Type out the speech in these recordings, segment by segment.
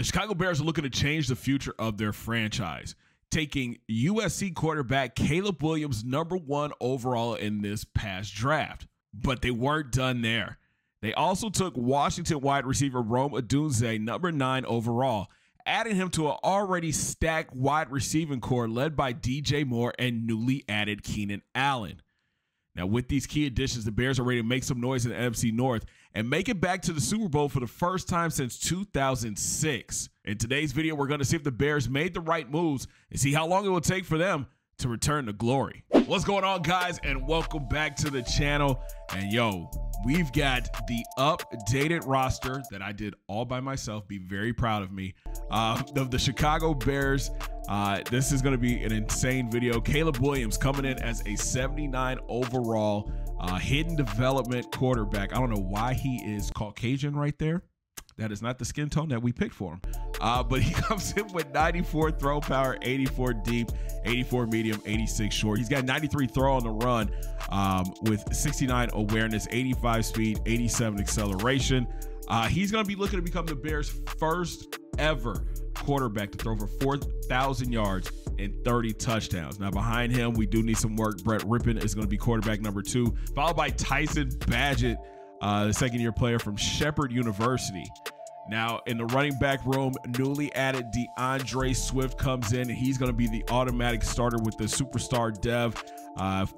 The Chicago Bears are looking to change the future of their franchise, taking USC quarterback Caleb Williams #1 overall in this past draft. But they weren't done there. They also took Washington wide receiver Rome Odunze #9 overall, adding him to an already stacked wide receiving core led by DJ Moore and newly added Keenan Allen. Now, with these key additions, the Bears are ready to make some noise in the NFC North and make it back to the Super Bowl for the first time since 2006. In today's video, we're going to see if the Bears made the right moves and see how long it will take for them to return to glory. What's going on, guys, and welcome back to the channel. And yo, we've got the updated roster that I did all by myself. Be very proud of me. Of the Chicago Bears. This is going to be an insane video. Caleb Williams coming in as a 79 overall hidden development quarterback. I don't know why he is Caucasian right there. That is not the skin tone that we picked for him. But he comes in with 94 throw power, 84 deep, 84 medium, 86 short. He's got 93 throw on the run with 69 awareness, 85 speed, 87 acceleration. He's going to be looking to become the Bears' first ever quarterback to throw for 4,000 yards and 30 touchdowns. Now, behind him, we do need some work. Brett Rippon is going to be quarterback #2, followed by Tyson Bagent, the second-year player from Shepherd University. Now, in the running back room, newly added DeAndre Swift comes in, and he's going to be the automatic starter with the superstar dev,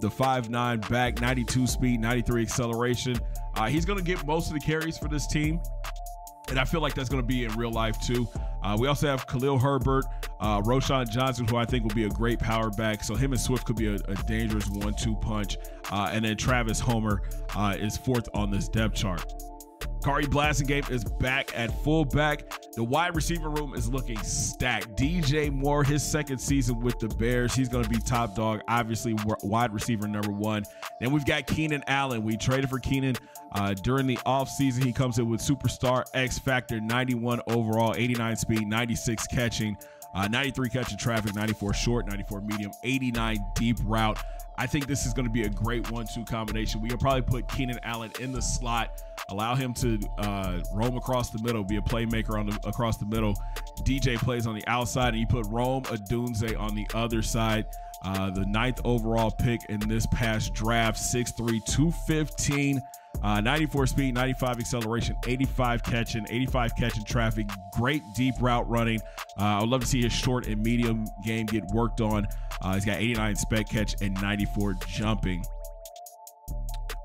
the 5'9" back, 92 speed, 93 acceleration. He's going to get most of the carries for this team, and I feel like that's going to be in real life too. We also have Khalil Herbert, Roschon Johnson, who I think will be a great power back. So him and Swift could be a dangerous 1-2 punch. And then Travis Homer is 4th on this depth chart. Kari Blasingame is back at fullback. The wide receiver room is looking stacked. DJ Moore, his second season with the Bears. He's going to be top dog, obviously wide receiver #1. Then we've got Keenan Allen. We traded for Keenan during the offseason. He comes in with superstar X Factor, 91 overall, 89 speed, 96 catching, 93 catching traffic, 94 short, 94 medium, 89 deep route. I think this is going to be a great 1-2 combination. We can probably put Keenan Allen in the slot, allow him to roam across the middle, be a playmaker across the middle. DJ plays on the outside, and you put Rome Odunze on the other side. The 9th overall pick in this past draft, 6'3", 215, 94 speed, 95 acceleration, 85 catching traffic, great deep route running. I would love to see his short and medium game get worked on. He's got 89 spec catch and 94 jumping.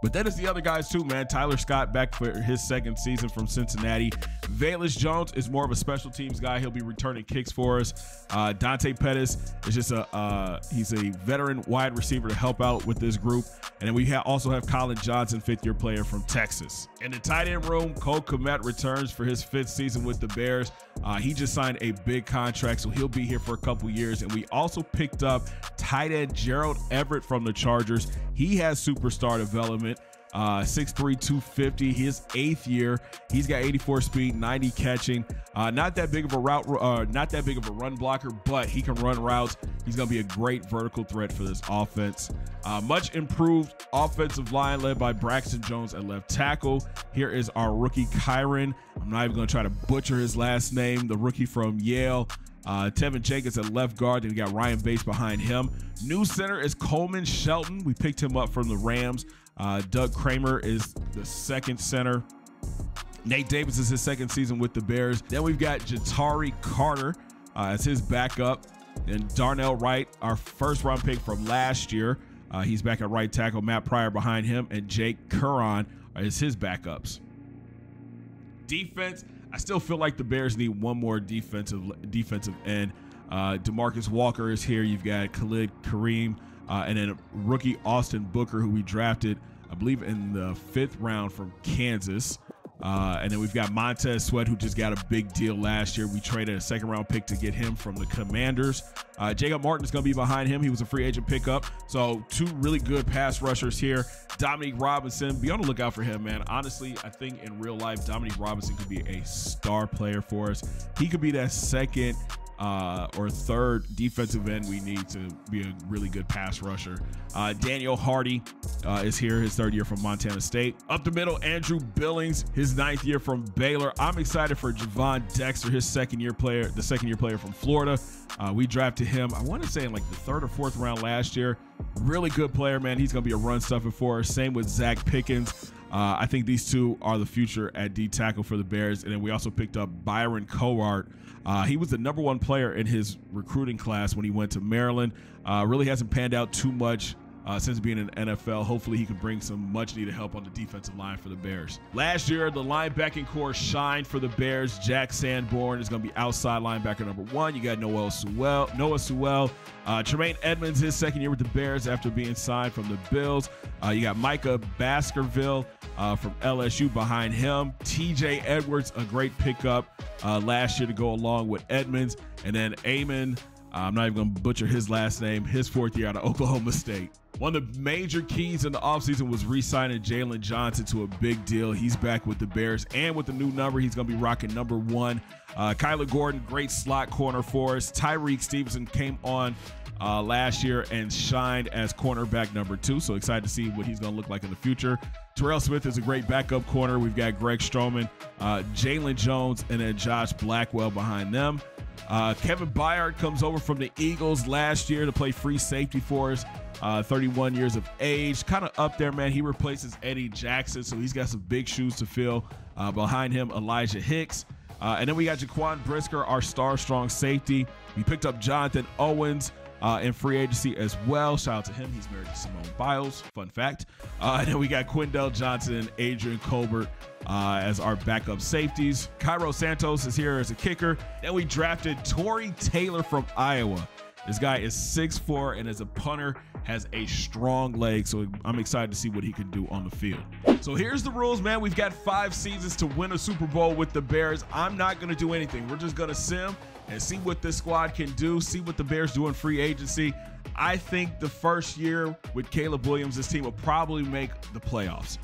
But then it's the other guys too, man. Tyler Scott back for his second season from Cincinnati. Velus Jones is more of a special teams guy. He'll be returning kicks for us. Dante Pettis is just he's a veteran wide receiver to help out with this group. And then we also have Colin Johnson, 5th-year player from Texas. In the tight end room, Cole Kmet returns for his 5th season with the Bears. He just signed a big contract, so he'll be here for a couple years. And we also picked up tight end Gerald Everett from the Chargers. He has superstar development. 6'3", 250, his 8th year. He's got 84 speed, 90 catching. Not that big of a run blocker, but he can run routes. He's going to be a great vertical threat for this offense. Much improved offensive line led by Braxton Jones at left tackle. Here is our rookie Kyron. I'm not even going to try to butcher his last name, the rookie from Yale. Tevin Jenkins at left guard. Then we got Ryan Bates behind him. New center is Coleman Shelton. We picked him up from the Rams. Doug Kramer is the 2nd center. Nate Davis is his 2nd season with the Bears. Then we've got Jatari Carter as his backup. And Darnell Wright, our 1st-round pick from last year. He's back at right tackle. Matt Pryor behind him. And Jake Curran is his backups. Defense, I still feel like the Bears need one more defensive end. DeMarcus Walker is here. You've got Khalid Kareem. And then rookie Austin Booker, who we drafted, I believe, in the 5th round from Kansas. And then we've got Montez Sweat, who just got a big deal last year. We traded a 2nd-round pick to get him from the Commanders. Jacob Martin is going to be behind him. He was a free agent pickup. So 2 really good pass rushers here. Dominique Robinson, be on the lookout for him, man. Honestly, I think in real life, Dominique Robinson could be a star player for us. He could be that 2nd or third defensive end we need to be a really good pass rusher. Daniel Hardy is here, his third year from Montana State. Up the middle, Andrew Billings, his 9th year from Baylor. I'm excited for Javon Dexter, his second-year player, the second-year player from Florida. We drafted him, I want to say in like the 3rd or 4th round last year. Really good player, man. He's going to be a run stuffer for us. Same with Zach Pickens. I think these two are the future at D tackle for the Bears. And then we also picked up Byron Cowart. He was the #1 player in his recruiting class when he went to Maryland. Really hasn't panned out too much since being in the NFL. Hopefully he can bring some much needed help on the defensive line for the Bears. Last year, the linebacking core shined for the Bears. Jack Sanborn is going to be outside linebacker #1. You got Noah Sewell. Tremaine Edmonds, his second year with the Bears after being signed from the Bills. You got Micah Baskerville from LSU behind him. TJ Edwards, a great pickup last year to go along with Edmonds. And then Amon, I'm not even going to butcher his last name, his 4th year out of Oklahoma State. One of the major keys in the offseason was re-signing Jalen Johnson to a big deal. He's back with the Bears, and with the new number, he's going to be rocking #1. Kyler Gordon, great slot corner for us. Tyreek Stevenson came on last year and shined as cornerback #2, so excited to see what he's going to look like in the future. Terrell Smith is a great backup corner. We've got Greg Stroman, Jalen Jones, and then Josh Blackwell behind them. Kevin Byard comes over from the Eagles last year to play free safety for us. 31 years of age, kind of up there, man. He replaces Eddie Jackson, so he's got some big shoes to fill. Behind him, Elijah Hicks. And then we got Jaquan Brisker, our strong safety. We picked up Jonathan Owens in free agency as well. Shout out to him. He's married to Simone Biles. Fun fact. And then we got Quindell Johnson and Adrian Colbert as our backup safeties. Cairo Santos is here as a kicker. Then we drafted Torrey Taylor from Iowa. This guy is 6'4", and as a punter has a strong leg, so I'm excited to see what he can do on the field. So here's the rules, man. We've got 5 seasons to win a Super Bowl with the Bears. I'm not going to do anything. We're just going to sim and see what this squad can do, see what the Bears do in free agency. I think the first year with Caleb Williams, this team will probably make the playoffs.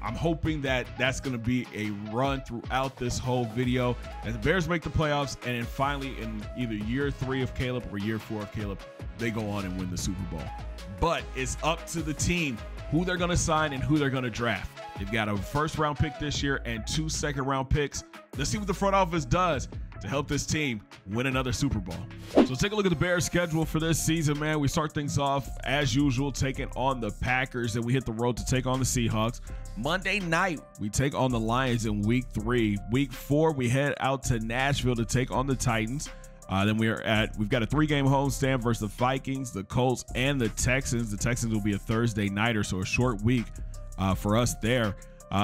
I'm hoping that that's going to be a run throughout this whole video, and the Bears make the playoffs, and then finally in either year 3 of Caleb or year 4 of Caleb, they go on and win the Super Bowl. But it's up to the team who they're going to sign and who they're going to draft. They've got a 1st-round pick this year and 2 second-round picks. Let's see what the front office does to help this team win another Super Bowl. So take a look at the Bears schedule for this season, man. We start things off as usual, taking on the Packers, and we hit the road to take on the Seahawks. Monday night, we take on the Lions in week 3. Week 4, we head out to Nashville to take on the Titans. Then we've got a 3-game homestand versus the Vikings, the Colts, and the Texans. The Texans will be a Thursday nighter, so a short week for us there.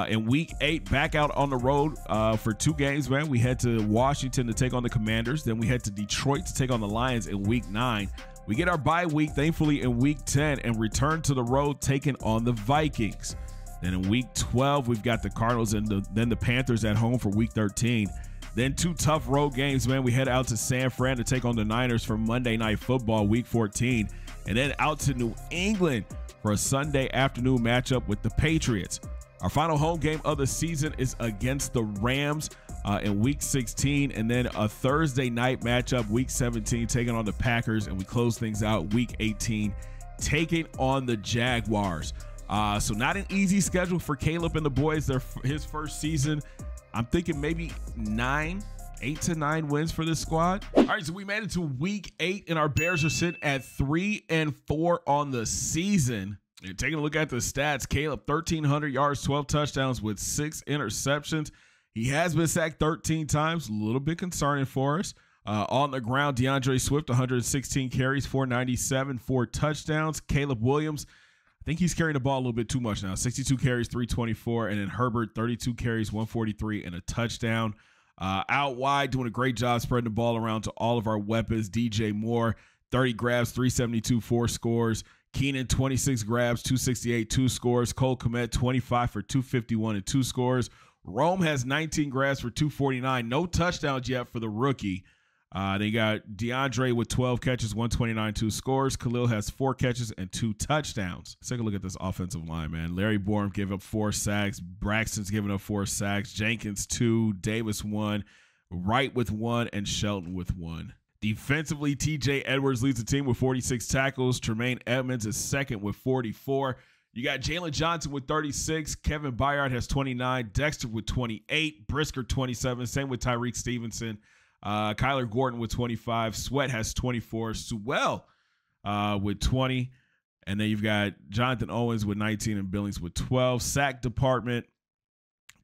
In week 8, back out on the road for 2 games, man. We head to Washington to take on the Commanders. Then we head to Detroit to take on the Lions in week 9. We get our bye week, thankfully, in week 10 and return to the road taking on the Vikings. Then in week 12, we've got the Cardinals and then the Panthers at home for week 13. Then 2 tough road games, man. We head out to San Fran to take on the Niners for Monday Night Football week 14. And then out to New England for a Sunday afternoon matchup with the Patriots. Our final home game of the season is against the Rams in week 16, and then a Thursday night matchup week 17 taking on the Packers, and we close things out week 18 taking on the Jaguars. So not an easy schedule for Caleb and the boys. His first season. I'm thinking maybe 8 to 9 wins for this squad. All right, so we made it to week 8, and our Bears are sitting at 3-4 on the season. And taking a look at the stats, Caleb, 1,300 yards, 12 touchdowns with 6 interceptions. He has been sacked 13 times, a little bit concerning for us. On the ground, DeAndre Swift, 116 carries, 497, 4 touchdowns. Caleb Williams, I think he's carrying the ball a little bit too much now, 62 carries, 324. And then Herbert, 32 carries, 143, and a touchdown. Out wide, doing a great job spreading the ball around to all of our weapons. DJ Moore, 30 grabs, 372, 4 scores. Keenan, 26 grabs, 268, 2 scores. Cole Kmet, 25 for 251 and 2 scores. Rome has 19 grabs for 249. No touchdowns yet for the rookie. They got DeAndre with 12 catches, 129, 2 scores. Khalil has 4 catches and 2 touchdowns. Let's take a look at this offensive line, man. Larry Borum gave up 4 sacks. Braxton's giving up 4 sacks. Jenkins 2. Davis 1. Wright with 1, and Shelton with 1. Defensively, TJ Edwards leads the team with 46 tackles. Tremaine Edmonds is second with 44. You got Jalen Johnson with 36. Kevin Byard has 29. Dexter with 28. Brisker 27. Same with Tyreek Stevenson. Kyler Gordon with 25. Sweat has 24. Sewell with 20. And then you've got Jonathan Owens with 19 and Billings with 12. Sack department,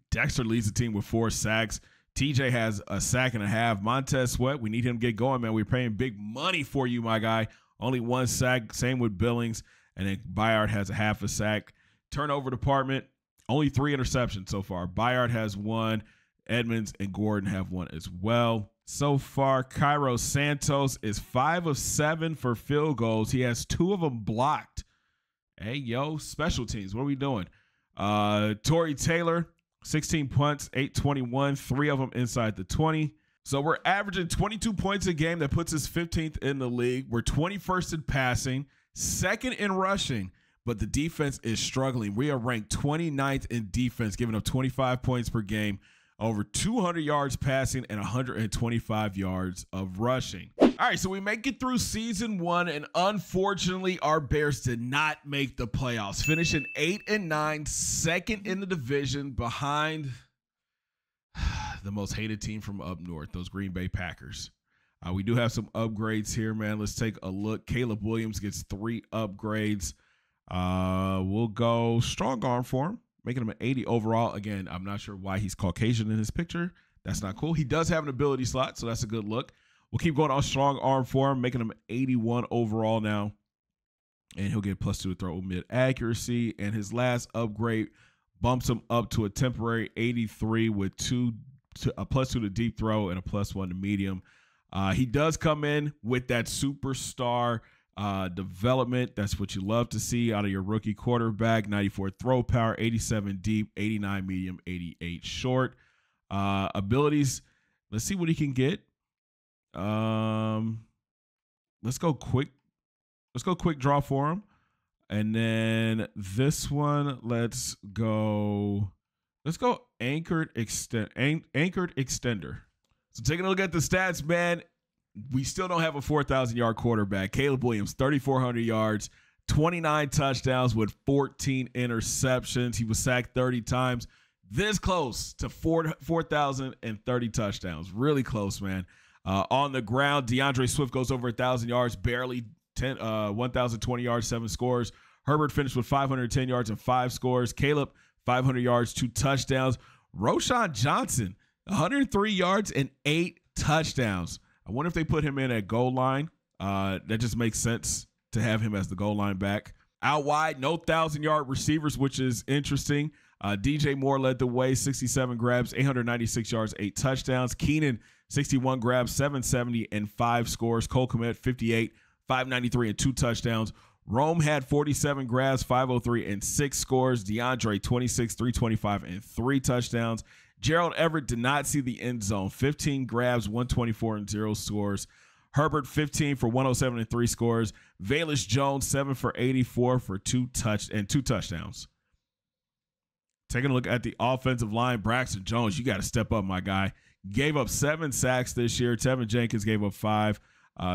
Dexter leads the team with 4 sacks. TJ has a sack and a half. Montez Sweat, we need him to get going, man. We're paying big money for you, my guy. Only 1 sack. Same with Billings. And then Byard has a half a sack. Turnover department, only 3 interceptions so far. Byard has 1. Edmonds and Gordon have 1 as well. So far, Cairo Santos is 5 of 7 for field goals. He has 2 of them blocked. Hey, yo, special teams. What are we doing? Torrey Taylor, 16 punts, 821, 3 of them inside the 20. So we're averaging 22 points a game. That puts us 15th in the league. We're 21st in passing, 2nd in rushing, but the defense is struggling. We are ranked 29th in defense, giving up 25 points per game, over 200 yards passing, and 125 yards of rushing. All right, so we make it through season 1, and unfortunately, our Bears did not make the playoffs, finishing 8-9, 2nd in the division behind the most hated team from up north, those Green Bay Packers. We do have some upgrades here, man. Let's take a look. Caleb Williams gets 3 upgrades. We'll go strong arm for him, making him an 80 overall. Again, I'm not sure why he's Caucasian in his picture. That's not cool. He does have an ability slot, so that's a good look. We'll keep going on strong arm for him, making him 81 overall now. And he'll get +2 to throw mid accuracy. And his last upgrade bumps him up to a temporary 83 with a +2 to deep throw and a +1 to medium. He does come in with that superstar development. That's what you love to see out of your rookie quarterback. 94 throw power, 87 deep, 89 medium, 88 short. Abilities, let's see what he can get. Let's go quick draw for him. And then this one, let's go anchored extender. So taking a look at the stats, man, we still don't have a 4,000-yard quarterback. Caleb Williams, 3,400 yards, 29 touchdowns with 14 interceptions. He was sacked 30 times. This close to 4,030 touchdowns. Really close, man. On the ground, DeAndre Swift goes over 1,000 yards, barely 1,020 yards, 7 scores. Herbert finished with 510 yards and 5 scores. Caleb, 500 yards, 2 touchdowns. Roschon Johnson, 103 yards and 8 touchdowns. I wonder if they put him in at goal line. That just makes sense to have him as the goal line back. Out wide, no 1,000-yard receivers, which is interesting. DJ Moore led the way, 67 grabs, 896 yards, 8 touchdowns. Keenan, 61 grabs, 770 and 5 scores. Cole Kmet, 58, 593 and 2 touchdowns. Rome had 47 grabs, 503 and 6 scores. DeAndre, 26, 325 and 3 touchdowns. Gerald Everett did not see the end zone. 15 grabs, 124 and 0 scores. Herbert, 15 for 107 and 3 scores. Velus Jones, 7 for 84 for 2 touchdowns. Taking a look at the offensive line, Braxton Jones, you got to step up, my guy. Gave up 7 sacks this year. Tevin Jenkins gave up 5.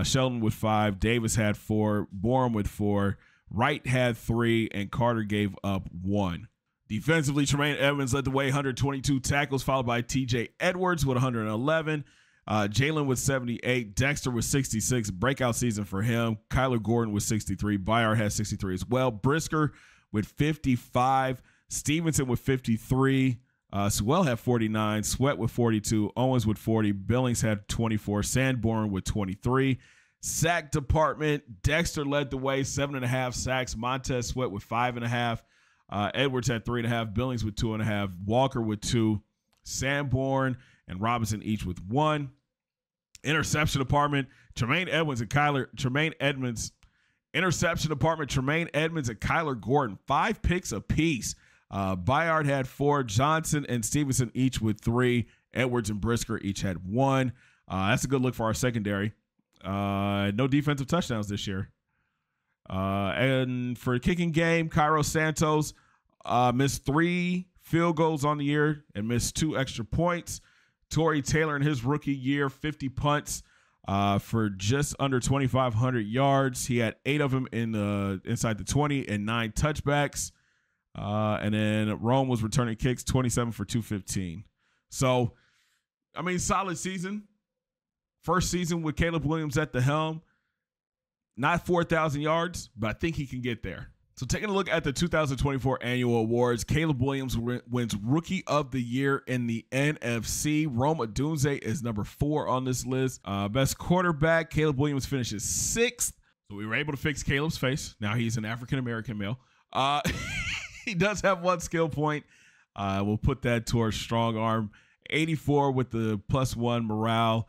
Sheldon with 5. Davis had 4. Borum with 4. Wright had 3. And Carter gave up 1. Defensively, Tremaine Edmonds led the way, 122 tackles, followed by TJ Edwards with 111. Jalen with 78. Dexter with 66. Breakout season for him. Kyler Gordon with 63. Byard has 63 as well. Brisker with 55. Stevenson with 53. Sewell had 49. Sweat with 42. Owens with 40. Billings had 24. Sanborn with 23. Sack department, Dexter led the way, 7.5 sacks. Montez Sweat with 5.5. Edwards had 3.5. Billings with 2.5. Walker with 2. Sanborn and Robinson each with 1. Interception department, Tremaine Edmonds. Interception department, Tremaine Edmonds and Kyler Gordon, 5 picks apiece. Byard had 4. Johnson and Stevenson each with 3. Edwards and Brisker each had 1. That's a good look for our secondary. No defensive touchdowns this year. And for the kicking game, Cairo Santos missed 3 field goals on the year and missed 2 extra points. Torrey Taylor in his rookie year, 50 punts for just under 2,500 yards. He had 8 of them inside the 20 and 9 touchbacks. And then Rome was returning kicks, 27 for 215. So, I mean, solid season. First season with Caleb Williams at the helm. Not 4,000 yards, but I think he can get there. So taking a look at the 2024 annual awards, Caleb Williams wins Rookie of the Year in the NFC. Rome Odunze is number 4 on this list. Best quarterback, Caleb Williams finishes 6th. So we were able to fix Caleb's face. Now he's an African-American male. He does have 1 skill point. We'll put that towards strong arm. 84 with the +1 morale.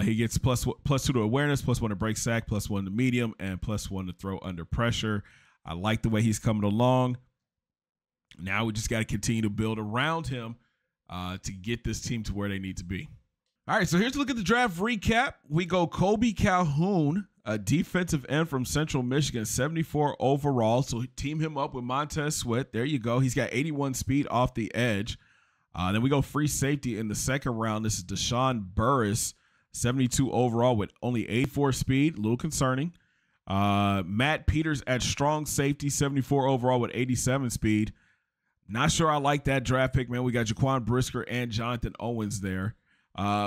He gets +2 to awareness, +1 to break sack, +1 to medium, and +1 to throw under pressure. I like the way he's coming along. Now we just got to continue to build around him to get this team to where they need to be. All right, so here's a look at the draft recap. We go Kobe Calhoun, a defensive end from Central Michigan, 74 overall. So team him up with Montez Sweat. There you go. He's got 81 speed off the edge. Then we go free safety in the second round. This is Deshaun Burris, 72 overall with only 84 speed. A little concerning. Matt Peters at strong safety, 74 overall with 87 speed. Not sure I like that draft pick, man. We got Jaquan Brisker and Jonathan Owens there.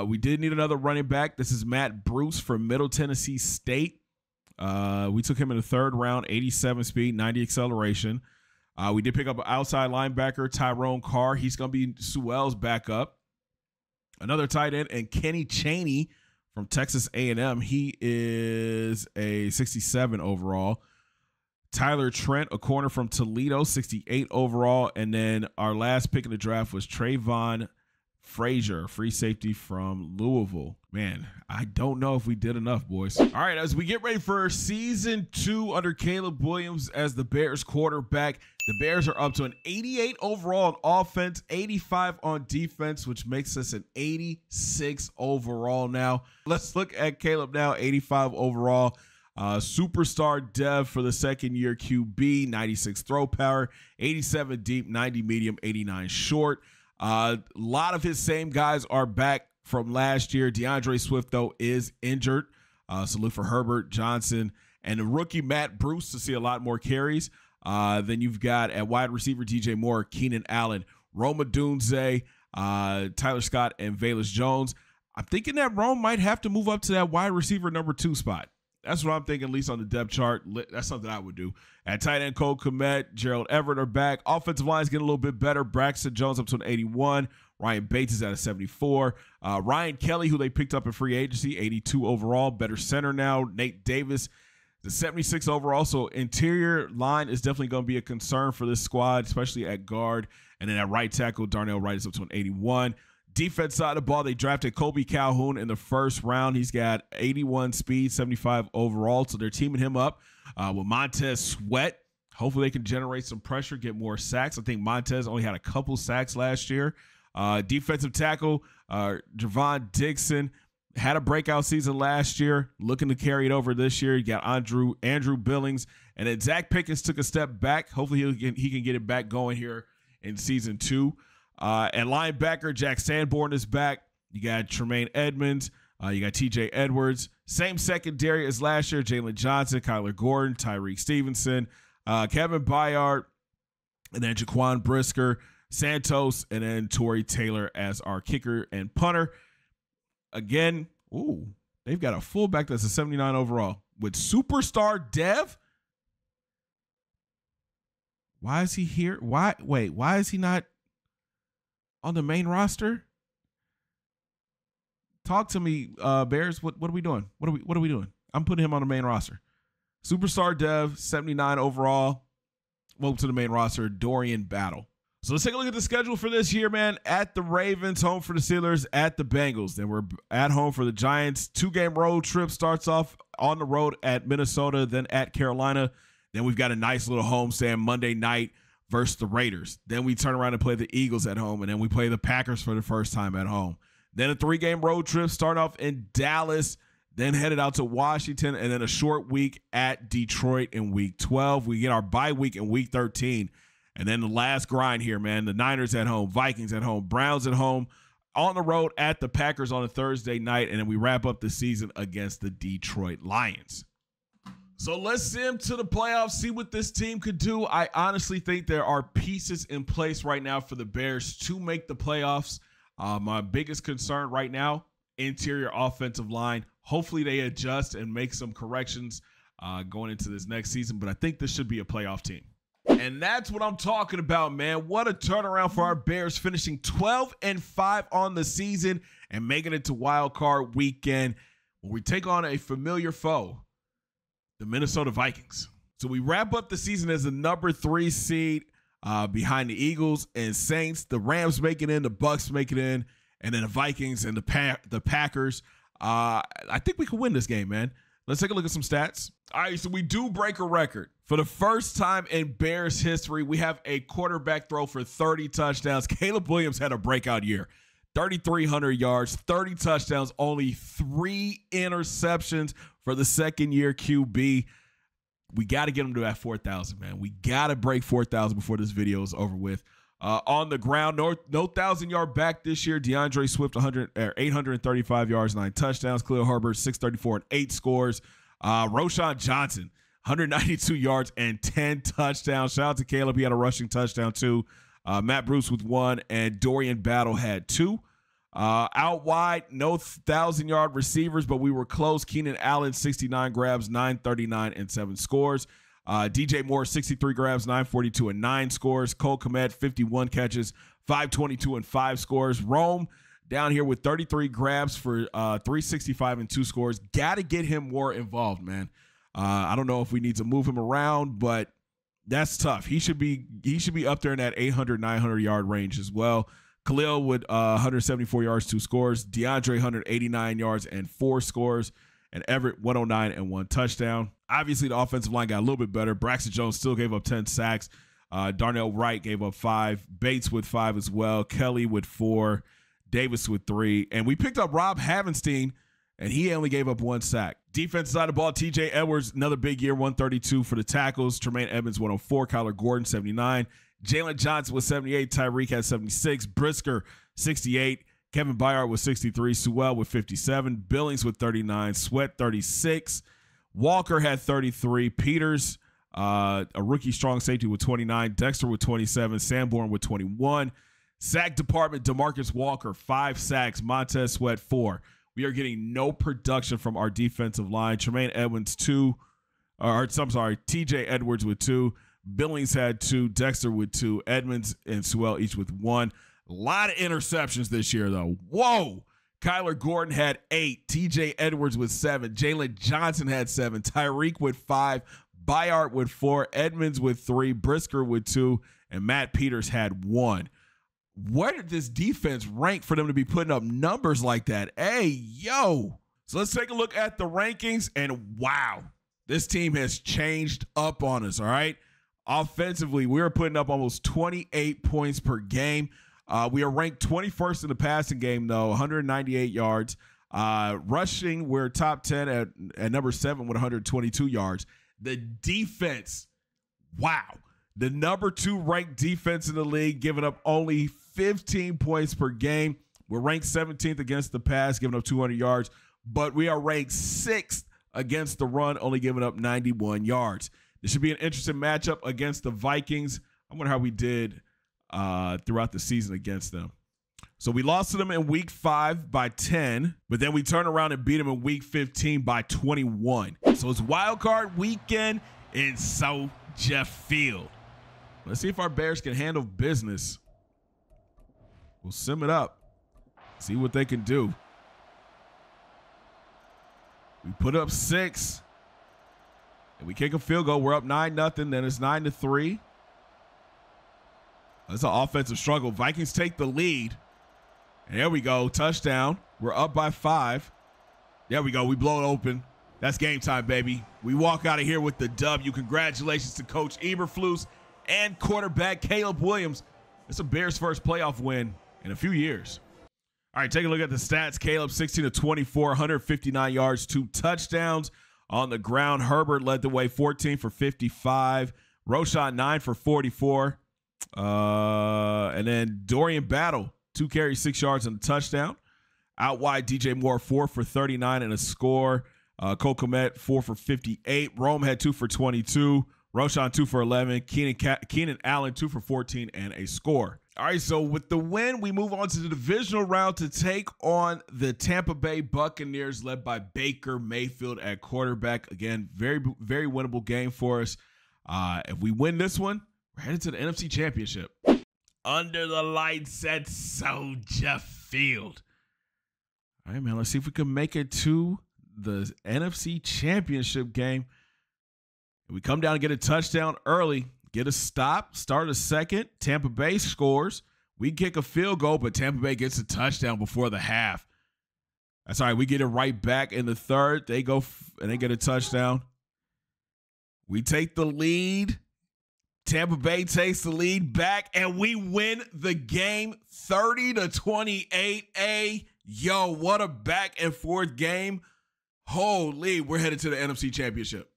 We did need another running back. This is Matt Bruce from Middle Tennessee State. We took him in the third round, 87 speed, 90 acceleration. We did pick up an outside linebacker, Tyrone Carr. He's going to be Sewell's backup. Another tight end, and Kenny Chaney from Texas A&M. He is a 67 overall. Tyler Trent, a corner from Toledo, 68 overall. And then our last pick in the draft was Trayvon Frazier, free safety from Louisville. Man, I don't know if we did enough, boys. All right, as we get ready for season 2 under Caleb Williams as the Bears quarterback, the Bears are up to an 88 overall on offense, 85 on defense, which makes us an 86 overall now. Let's look at Caleb now, 85 overall. Superstar dev for the second year QB, 96 throw power, 87 deep, 90 medium, 89 short. A lot of his same guys are back from last year. DeAndre Swift, though, is injured. Salute for Herbert Johnson and the rookie Matt Bruce to see a lot more carries. Then you've got at wide receiver DJ Moore, Keenan Allen, Rome Odunze, Tyler Scott, and Velus Jones. I'm thinking that Rome might have to move up to that wide receiver number 2 spot. That's what I'm thinking, at least on the depth chart. That's something I would do. At tight end, Cole Kmet, Gerald Everett are back. Offensive line's getting a little bit better. Braxton Jones up to an 81. Ryan Bates is at a 74. Ryan Kelly, who they picked up in free agency, 82 overall. Better center now. Nate Davis, the 76 overall. So interior line is definitely going to be a concern for this squad, especially at guard. And then at right tackle, Darnell Wright is up to an 81. Defense side of the ball, they drafted Kobe Calhoun in the first round. He's got 81 speed, 75 overall. So they're teaming him up with Montez Sweat. Hopefully they can generate some pressure, get more sacks. I think Montez only had a couple sacks last year. Defensive tackle, Javon Dixon had a breakout season last year, looking to carry it over this year. You got Andrew Billings, and then Zach Pickens took a step back. Hopefully he can get it back going here in season 2. And linebacker Jack Sanborn is back. You got Tremaine Edmonds. You got TJ Edwards. Same secondary as last year. Jalen Johnson, Kyler Gordon, Tyreek Stevenson, Kevin Byard, and then Jaquan Brisker, Santos, and then Torrey Taylor as our kicker and punter. Again, they've got a fullback that's a 79 overall with superstar dev. Why is he here? Why is he not on the main roster? Talk to me, Bears. What are we doing? What are we doing? I'm putting him on the main roster. Superstar dev, 79 overall. Welcome to the main roster, Dorian Battle. So let's take a look at the schedule for this year, man. At the Ravens, home for the Steelers, at the Bengals. Then we're at home for the Giants. 2-game road trip starts off on the road at Minnesota, then at Carolina. Then we've got a nice little homestand Monday night versus the Raiders. Then we turn around and play the Eagles at home, and then we play the Packers for the first time at home. Then a 3-game road trip, start off in Dallas, then headed out to Washington, and then a short week at Detroit in week 12. We get our bye week in week 13. And then the last grind here, man, the Niners at home, Vikings at home, Browns at home, on the road at the Packers on a Thursday night, and then we wrap up the season against the Detroit Lions. So let's sim to the playoffs, see what this team could do. I honestly think there are pieces in place right now for the Bears to make the playoffs. My biggest concern right now, interior offensive line. Hopefully they adjust and make some corrections going into this next season, but I think this should be a playoff team. And that's what I'm talking about, man. What a turnaround for our Bears, finishing 12-5 on the season and making it to wild card weekend when we take on a familiar foe, the Minnesota Vikings. So we wrap up the season as the number 3 seed behind the Eagles and Saints. The Rams make it in, the Bucks make it in, and then the Vikings and the Packers. I think we can win this game, man. Let's take a look at some stats. All right, so we do break a record. For the first time in Bears history, we have a quarterback throw for 30 touchdowns. Caleb Williams had a breakout year. 3,300 yards, 30 touchdowns, only 3 interceptions for the second-year QB. We got to get him to that 4,000, man. We got to break 4,000 before this video is over with. On the ground, no 1,000-yard back this year. DeAndre Swift, 835 yards, 9 touchdowns. Khalil Herbert, 634 and 8 scores. Roschon Johnson, 192 yards and 10 touchdowns. Shout out to Caleb. He had a rushing touchdown too. Matt Bruce with 1, and Dorian Battle had 2. Out wide, no 1,000-yard receivers, but we were close. Keenan Allen, 69 grabs, 939 and 7 scores. DJ Moore, 63 grabs, 942 and 9 scores. Cole Kmet, 51 catches, 522 and 5 scores. Rome down here with 33 grabs for 365 and 2 scores. Got to get him more involved, man. I don't know if we need to move him around, but that's tough. He should be up there in that 800, 900-yard range as well. Khalil with 174 yards, 2 scores. DeAndre, 189 yards and 4 scores. And Everett, 109 and 1 touchdown. Obviously, the offensive line got a little bit better. Braxton Jones still gave up 10 sacks. Darnell Wright gave up 5. Bates with 5 as well. Kelly with 4. Davis with 3. And we picked up Rob Havenstein, and he only gave up 1 sack. Defense side of the ball, TJ Edwards, another big year, 132 for the tackles. Tremaine Edmonds, 104. Kyler Gordon, 79. Jalen Johnson was 78. Tyreek had 76. Brisker, 68. Kevin Byard with 63. Sewell with 57. Billings with 39. Sweat, 36. Walker had 33. Peters, a rookie strong safety with 29. Dexter with 27. Sanborn with 21. Sack department, DeMarcus Walker, 5 sacks. Montez Sweat, 4. We are getting no production from our defensive line. Tremaine Edmonds, 2. TJ Edwards with 2. Billings had 2. Dexter with 2. Edmonds and Sewell each with 1. A lot of interceptions this year, though. Whoa. Kyler Gordon had 8. TJ Edwards with 7. Jalen Johnson had 7. Tyreek with 5. Byard with 4. Edmonds with 3. Brisker with 2. And Matt Peters had 1. Where did this defense rank for them to be putting up numbers like that? Hey, yo. So let's take a look at the rankings. And wow, this team has changed up on us, all right? Offensively, we're putting up almost 28 points per game. We are ranked 21st in the passing game, though, 198 yards. Rushing, we're top 10 at number 7 with 122 yards. The defense, wow. The number 2 ranked defense in the league, giving up only 15 points per game. We're ranked 17th against the pass, giving up 200 yards. But we are ranked 6th against the run, only giving up 91 yards. This should be an interesting matchup against the Vikings. I wonder how we did throughout the season against them. So we lost to them in week 5 by 10, but then we turned around and beat them in week 15 by 21. So it's wild card weekend in Soldier Field. Let's see if our Bears can handle business. We'll sim it up, see what they can do. We put up 6, and we kick a field goal. We're up 9-0. Then it's 9-3. That's an offensive struggle. Vikings take the lead. And there we go. Touchdown. We're up by 5. There we go. We blow it open. That's game time, baby. We walk out of here with the W. Congratulations to Coach Eberflus and quarterback Caleb Williams. It's a Bears' first playoff win in a few years. All right, take a look at the stats. Caleb, 16 of 24, 159 yards, 2 touchdowns. On the ground, Herbert led the way, 14 for 55. Roschon, 9 for 44. And then Dorian Battle, 2 carries, 6 yards, and a touchdown. Out wide, DJ Moore, 4 for 39 and a score. Cole Kmet, 4 for 58. Rome had 2 for 22. Roshan, 2 for 11. Keenan Allen, 2 for 14 and a score. All right, so with the win, we move on to the divisional round to take on the Tampa Bay Buccaneers, led by Baker Mayfield at quarterback. Again, very, very winnable game for us. If we win this one, we're headed to the NFC Championship. Under the lights at Soldier Field. All right, man, let's see if we can make it to the NFC Championship game. We come down and get a touchdown early, get a stop, start a second. Tampa Bay scores. We kick a field goal, but Tampa Bay gets a touchdown before the half. That's all right. We get it right back in the third. They go and they get a touchdown. We take the lead. Tampa Bay takes the lead back, and we win the game 30-28. Yo, what a back and forth game. Holy, we're headed to the NFC Championship.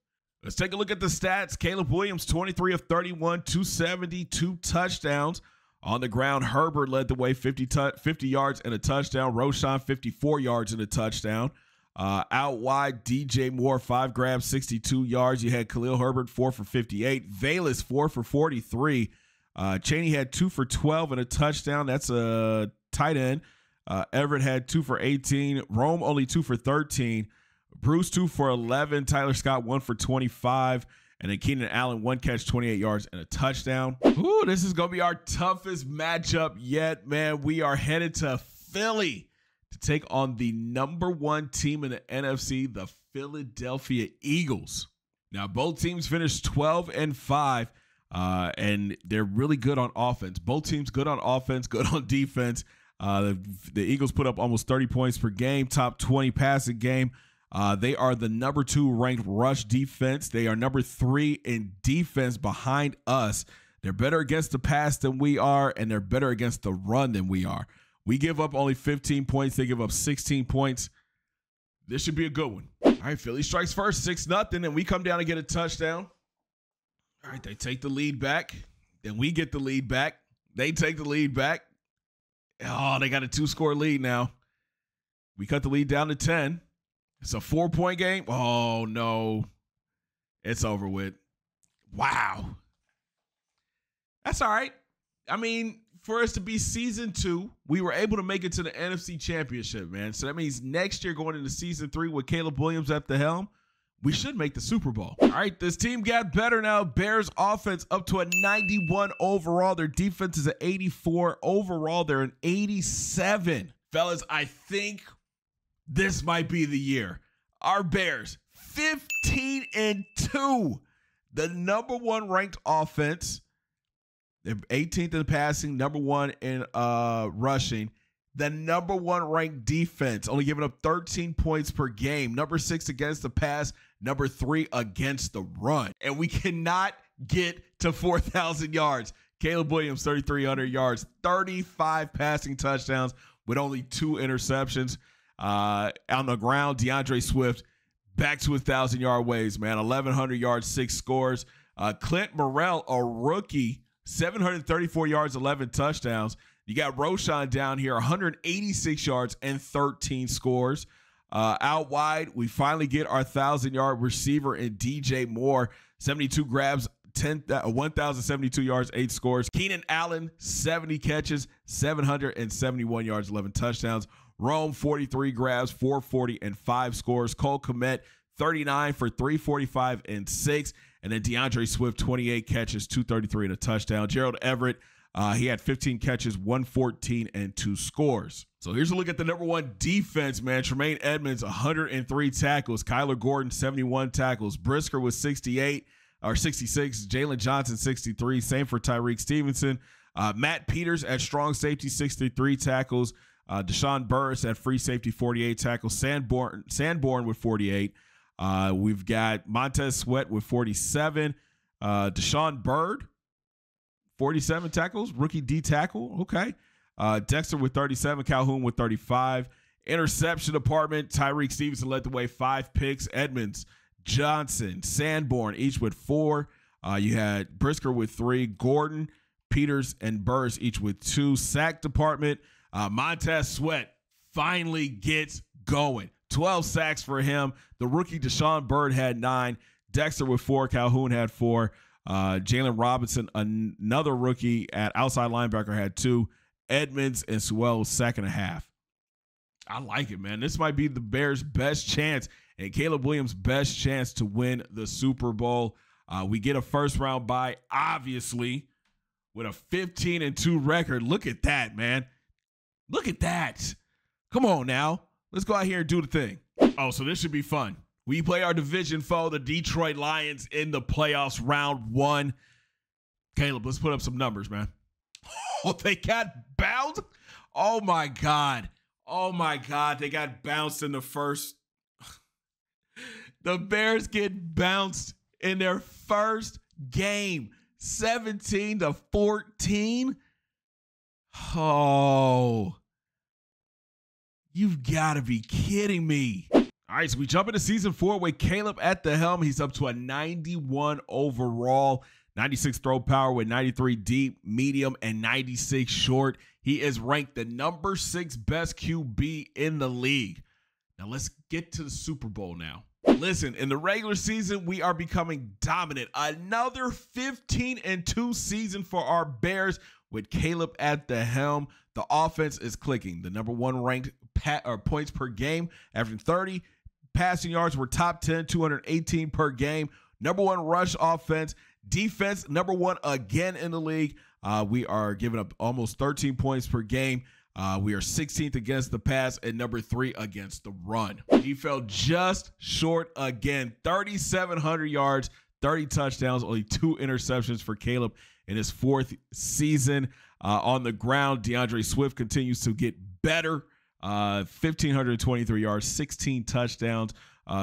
Let's take a look at the stats. Caleb Williams, 23 of 31, 270, 2 touchdowns. On the ground, Herbert led the way, 50 yards and a touchdown. Roshan, 54 yards and a touchdown. Out wide, DJ Moore, 5 grabs, 62 yards. You had Khalil Herbert, 4 for 58. Valus, 4 for 43. Chaney had 2 for 12 and a touchdown. That's a tight end. Everett had 2 for 18. Rome only 2 for 13. Bruce, 2 for 11. Tyler Scott, 1 for 25. And then Keenan Allen, 1 catch, 28 yards, and a touchdown. Ooh, this is going to be our toughest matchup yet, man. We are headed to Philly to take on the #1 team in the NFC, the Philadelphia Eagles. Now, both teams finished 12-5, and they're really good on offense. Both teams good on offense, good on defense. The Eagles put up almost 30 points per game, top 20 passing game. They are the #2 ranked rush defense. They are #3 in defense behind us. They're better against the pass than we are, and they're better against the run than we are. We give up only 15 points. They give up 16 points. This should be a good one. All right, Philly strikes first, 6-0, and we come down and get a touchdown. All right, they take the lead back. Then we get the lead back. They take the lead back. Oh, they got a 2-score lead now. We cut the lead down to 10. It's a 4-point game. Oh, no. It's over with. Wow. That's all right. I mean, for us to be season 2, we were able to make it to the NFC Championship, man. So that means next year going into season 3 with Caleb Williams at the helm, we should make the Super Bowl. All right, this team got better now. Bears offense up to a 91 overall. Their defense is an 84 overall. They're an 87. Fellas, I think this might be the year. Our Bears, 15-2. The #1 ranked offense. They're 18th in passing, #1 in rushing. The #1 ranked defense, only giving up 13 points per game. #6 against the pass, #3 against the run. And we cannot get to 4,000 yards. Caleb Williams, 3,300 yards, 35 passing touchdowns with only 2 interceptions. On the ground, DeAndre Swift back to 1,000-yard ways, man. 1,100 yards, 6 scores. Clint Morrell, a rookie, 734 yards, 11 touchdowns. You got Roshan down here, 186 yards and 13 scores. Out wide, we finally get our 1,000-yard receiver in DJ Moore, 72 grabs, 1,072 yards, 8 scores. Keenan Allen, 70 catches, 771 yards, 11 touchdowns. Rome, 43 grabs, 440 and 5 scores. Cole Kmet, 39 for 345 and 6. And then DeAndre Swift, 28 catches, 233 and a touchdown. Gerald Everett, he had 15 catches, 114 and 2 scores. So here's a look at the #1 defense, man. Tremaine Edmonds, 103 tackles. Kyler Gordon, 71 tackles. Brisker was 66. Jalen Johnson, 63. Same for Tyreek Stevenson. Matt Peters at strong safety, 63 tackles. Deshaun Burris at free safety, 48 tackles. Sanborn with 48. We've got Montez Sweat with 47. Deshaun Bird, 47 tackles, rookie D tackle. Okay. Dexter with 37, Calhoun with 35. Interception department, Tyreek Stevenson led the way, 5 picks. Edmonds, Johnson, Sanborn, each with 4. You had Brisker with 3. Gordon, Peters, and Burris each with 2. Sack department, Montez Sweat finally gets going. 12 sacks for him. The rookie Deshaun Bird had 9. Dexter with 4. Calhoun had 4. Jalen Robinson, another rookie at outside linebacker, had 2. Edmonds and Sewell, 2.5. I like it, man. This might be the Bears' best chance and Caleb Williams' best chance to win the Super Bowl. We get a first-round bye, obviously, with a 15-2 record. Look at that, man. Look at that. Come on now. Let's go out here and do the thing. Oh, so this should be fun. We play our division foe, the Detroit Lions, in the playoffs, round 1. Caleb, let's put up some numbers, man. Oh, they got bounced? Oh, my God. Oh, my God. They got bounced in the first. The Bears get bounced in their first game, 17-14. Oh, you've got to be kidding me. All right, so we jump into season 4 with Caleb at the helm. He's up to a 91 overall, 96 throw power with 93 deep, medium, and 96 short. He is ranked the number 6 best QB in the league. Now let's get to the Super Bowl now. Listen, in the regular season, we are becoming dominant. Another 15-2 season for our Bears with Caleb at the helm. The offense is clicking. The number 1 ranked points per game, averaging 30. Passing yards were top 10, 218 per game. Number 1 rush offense. Defense, number 1 again in the league. We are giving up almost 13 points per game. We are 16th against the pass and number 3 against the run. He fell just short again. 3,700 yards, 30 touchdowns, only 2 interceptions for Caleb in his 4th season. On the ground, DeAndre Swift continues to get better. 1,523 yards, 16 touchdowns.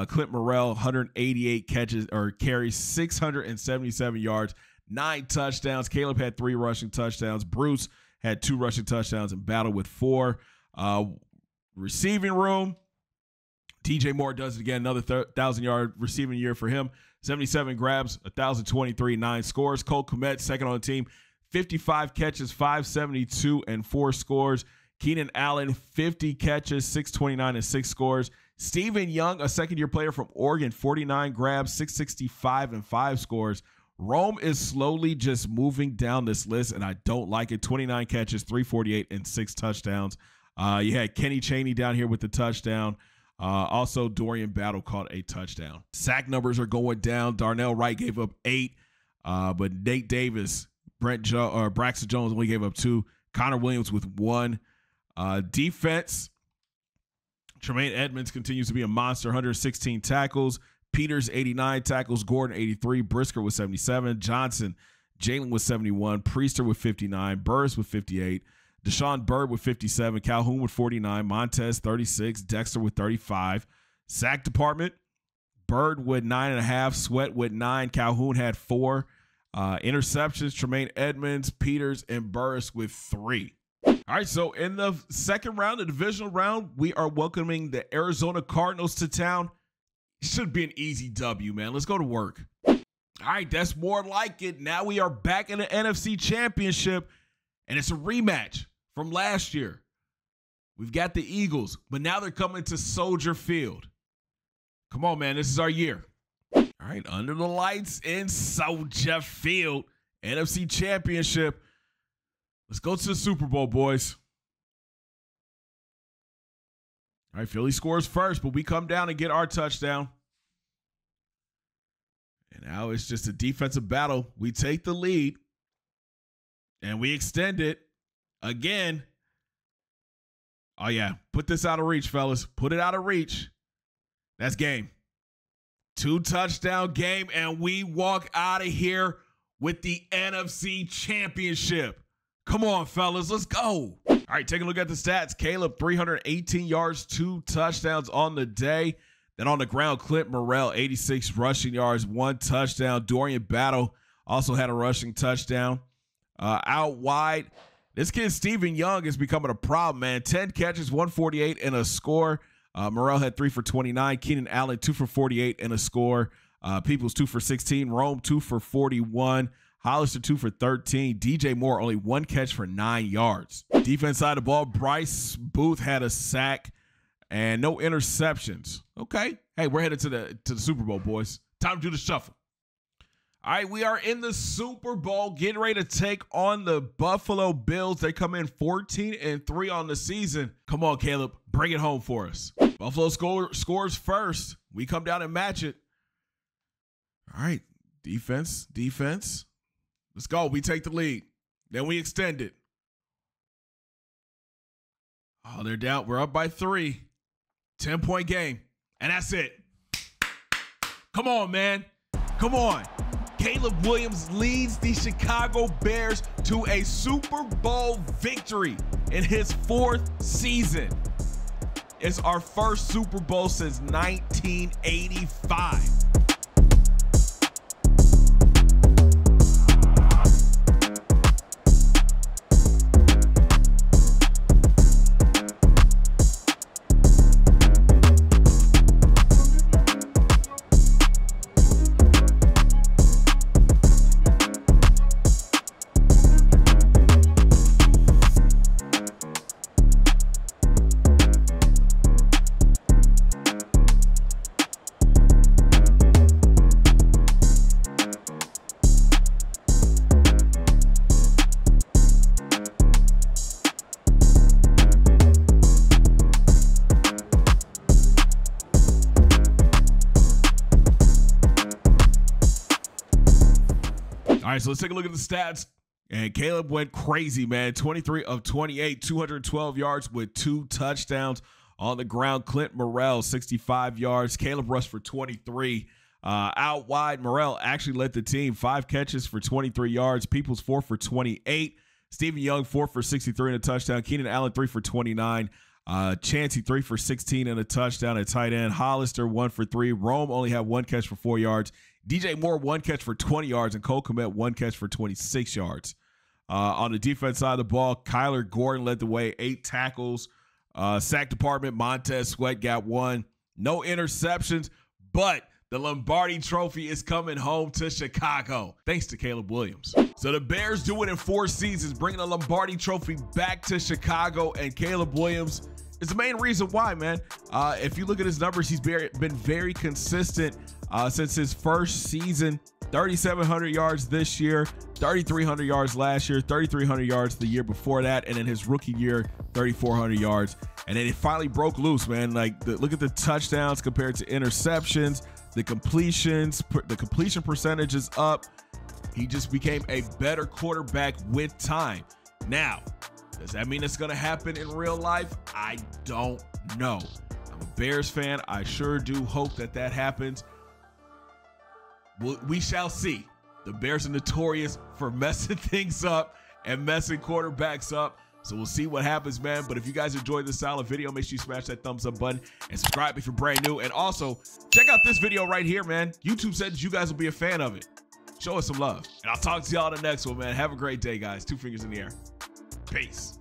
Clint Morrell, 188 carries, 677 yards, 9 touchdowns. Caleb had 3 rushing touchdowns. Bruce had 2 rushing touchdowns and battled with 4. Receiving room, TJ Moore does it again. Another 1,000-yard receiving year for him. 77 grabs, 1,023, 9 scores. Cole Kmet, second on the team, 55 catches, 572, and 4 scores. Keenan Allen, 50 catches, 629, and 6 scores. Steven Young, a second-year player from Oregon, 49 grabs, 665, and 5 scores. Rome is slowly just moving down this list, and I don't like it. 29 catches, 348, and 6 touchdowns. You had Kenny Chaney down here with the touchdown. Also, Dorian Battle caught a touchdown. Sack numbers are going down. Darnell Wright gave up 8, but Nate Davis, Braxton Jones only gave up 2. Connor Williams with 1. Defense, Tremaine Edmonds continues to be a monster, 116 tackles. Peters, 89 tackles. Gordon, 83. Brisker with 77. Johnson, Jalen with 71. Priester with 59. Burris with 58. Deshaun Bird with 57. Calhoun with 49. Montez, 36. Dexter with 35. Sack department, Bird with 9.5. Sweat with 9. Calhoun had 4. Interceptions, Tremaine Edmonds, Peters, and Burris with 3. All right, so in the second round, the divisional round, we are welcoming the Arizona Cardinals to town. Should be an easy W, man. Let's go to work. All right, that's more like it. Now we are back in the NFC Championship, and it's a rematch from last year. We've got the Eagles, but now they're coming to Soldier Field. Come on, man. This is our year. All right, under the lights in Soldier Field, NFC Championship. Let's go to the Super Bowl, boys. All right, Philly scores first, but we come down and get our touchdown. And now it's just a defensive battle. We take the lead, and we extend it again. Oh, yeah. Put this out of reach, fellas. Put it out of reach. That's game. 2-touchdown game, and we walk out of here with the NFC Championship. Come on, fellas. Let's go. All right, take a look at the stats. Caleb, 318 yards, 2 touchdowns on the day. Then on the ground, Clint Morrell, 86 rushing yards, 1 touchdown. Dorian Battle also had a rushing touchdown. Out wide, this kid, Steven Young, is becoming a problem, man. 10 catches, 148, and a score. Morrell had 3 for 29. Keenan Allen, 2 for 48, and a score. Peoples, 2 for 16. Rome, 2 for 41. Hollister 2 for 13. DJ Moore only 1 catch for 9 yards. Defense side of the ball, Bryce Booth had a sack and no interceptions. Okay. Hey, we're headed to the Super Bowl, boys. Time to do the shuffle. All right, we are in the Super Bowl, getting ready to take on the Buffalo Bills. They come in 14-3 on the season. Come on, Caleb, bring it home for us. Buffalo scores first. We come down and match it. All right, defense. Let's go. We take the lead. Then we extend it. Oh, they're down. We're up by 3. 10-point game. And that's it. Come on, man. Come on. Caleb Williams leads the Chicago Bears to a Super Bowl victory in his 4th season. It's our first Super Bowl since 1985. All right, so let's take a look at the stats. And Caleb went crazy, man. 23 of 28, 212 yards with 2 touchdowns on the ground. Clint Morrell, 65 yards. Caleb rushed for 23. Out wide, Morrell actually led the team. 5 catches for 23 yards. Peoples 4 for 28. Stephen Young 4 for 63 and a touchdown. Keenan Allen 3 for 29. Chancey 3 for 16 and a touchdown at tight end. Hollister 1 for 3. Rome only had 1 catch for 4 yards. DJ Moore 1 catch for 20 yards, and Cole Kmet 1 catch for 26 yards. On the defense side of the ball, Kyler Gordon led the way, 8 tackles. Sack department, Montez Sweat got 1. No interceptions, but the Lombardi Trophy is coming home to Chicago, thanks to Caleb Williams. So the Bears do it in 4 seasons, bringing the Lombardi Trophy back to Chicago, and Caleb Williams is the main reason why, man. If you look at his numbers, he's been very consistent since his first season. 3,700 yards this year, 3,300 yards last year, 3,300 yards the year before that, and in his rookie year, 3,400 yards. And then it finally broke loose, man. Like, look at the touchdowns compared to interceptions, the completions, the completion percentage is up. He just became a better quarterback with time. Now, does that mean it's going to happen in real life? I don't know. I'm a Bears fan. I sure do hope that that happens. We shall see. The Bears are notorious for messing things up and messing quarterbacks up. So we'll see what happens, man. But if you guys enjoyed this solid video, make sure you smash that thumbs up button and subscribe if you're brand new. And also, check out this video right here, man. YouTube said that you guys will be a fan of it. Show us some love. And I'll talk to y'all in the next one, man. Have a great day, guys. 2 fingers in the air. Peace.